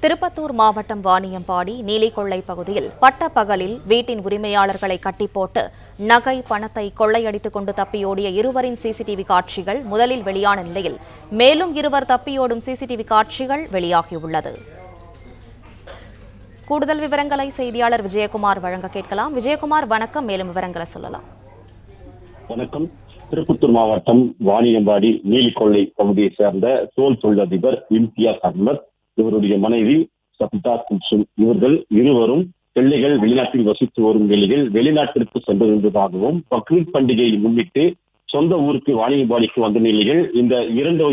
திருப்பத்தூர் மாவட்டம் வாணியம்பாடி நீலிகொள்ளை பகுதியில் பட்டப்பகலில் வீட்டின் உரிமையாளர்களை கட்டிப்போட்டு நகை பணத்தை கொள்ளையடித்துக் கொண்டு தப்பியோடிய இருவரின் சிசிடிவி காட்சிகள் முதலில் வெளியான நிலையில் மேலும் இருவர் தப்பியோடும் சிசிடிவி காட்சிகள் வெளியாகியுள்ளது. கூடுதல் விவரங்களை செய்தியாளர் விஜயகுமார் வழங்க கேட்கலாம். விஜயகுமார், வணக்கம். மேலும் விவரங்களை சொல்லலாம். வணக்கம். திருப்பத்தூர் மாவட்டம் வாணியம்பாடி நீலிகொள்ளை பகுதியை சேர்ந்த தோல் தொழிலதிபர் இம்தியாஸ் அகமது, இவருடைய மனைவி சபிதா குல்சும், இவர்கள் இருவரும் பிள்ளைகள் வெளிநாட்டில் வசித்து வரும் நிலையில் வெளிநாட்டிற்கு சென்றிருந்ததாகவும் பக்ரீத் பண்டிகையை முன்னிட்டு சொந்த ஊருக்கு வாணியம்பாடிக்கு வந்த நிலையில் இந்த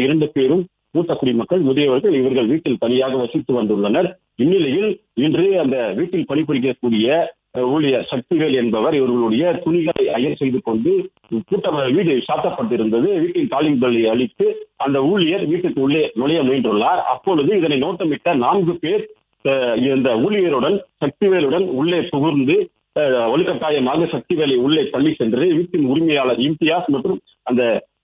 இரண்டு பேரும் மூத்த குடிமக்கள் முதியவர்கள் இவர்கள் வீட்டில் தனியாக வசித்து வந்துள்ளனர். இந்நிலையில் இன்று அந்த வீட்டில் பணிபுரிக்கக்கூடிய ஊழியர் சக்திவேல் என்பவர் இவர்களுடைய துணிகளை அயர் செய்து கொண்டு வீடு சாத்தப்பட்டிருந்தது. வீட்டின் காலிங் பெல்லை அளித்து அந்த ஊழியர் வீட்டுக்கு உள்ளே நுழைய முயன்றுள்ளார். அப்பொழுது இதனை நோட்டமிட்ட 4 பேர் இந்த ஊழியருடன் சக்திவேலுடன் உள்ளே புகுந்து வலுக்கட்டாயமாக சக்திவேலை உள்ளே தள்ளி சென்று வீட்டின் உரிமையாளர் இம்தியாஸ் மற்றும்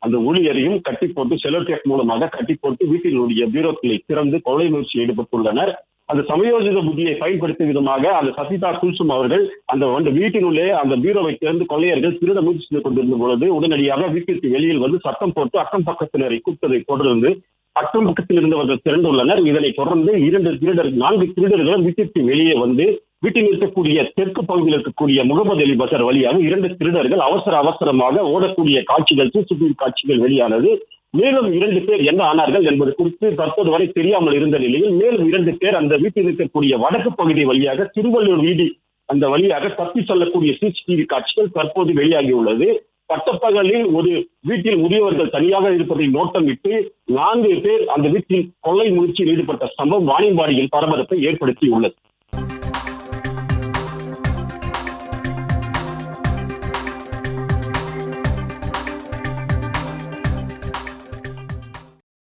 அந்த ஊழியரையும் கட்டி போட்டு செலோடேப் மூலமாக கட்டி போட்டு வீட்டினுடைய பீரோக்களை திறந்து கொள்ளை முயற்சியில் ஈடுபட்டுள்ளனர். அந்த சமயோஜித புத்தியை பயன்படுத்தும் விதமாக அந்த சசிதா குல்சும் அவர்கள் அந்த வீட்டினுள்ளே அந்த பீரோவை திறந்து கொள்ளையர்கள் திருட முயற்சி செய்து கொண்டிருந்த பொழுது உடனடியாக வீட்டிற்கு வெளியில் வந்து சட்டம் போட்டு அக்கம் பக்கத்தினரை கூப்பிட்டதை தொடர்ந்து அக்கம் பக்கத்தில் இருந்தவர்கள் திரண்டுள்ளனர். இதனை தொடர்ந்து 4 திருடர்களும் வீட்டிற்கு வெளியே வந்து வீட்டில் இருக்கக்கூடிய தெற்கு பகுதியில் இருக்கக்கூடிய முகமது அலி பசார் வழியாக 2 திருடர்கள் அவசரமாக ஓடக்கூடிய காட்சிகள், சிசிடிவி காட்சிகள் வெளியானது. மேலும் 2 பேர் என்ன ஆனார்கள் என்பது குறித்து தற்போது வரை தெரியாமல் இருந்த நிலையில் மேலும் 2 பேர் அந்த வீட்டில் இருக்கக்கூடிய வடக்கு பகுதி வழியாக திருவள்ளூர் வீதி அந்த வழியாக தப்பி செல்லக்கூடிய சிசிடிவி காட்சிகள் தற்போது வெளியாகியுள்ளது. பட்டப்பகலில் ஒரு வீட்டில் முதியவர்கள் தனியாக இருப்பதை நோட்டமிட்டு 4 பேர் அந்த வீட்டில் கொள்ளை முயற்சியில் ஈடுபட்ட சம்பவம் வாணியம்பாடியில் பரபரப்பை ஏற்படுத்தியுள்ளது.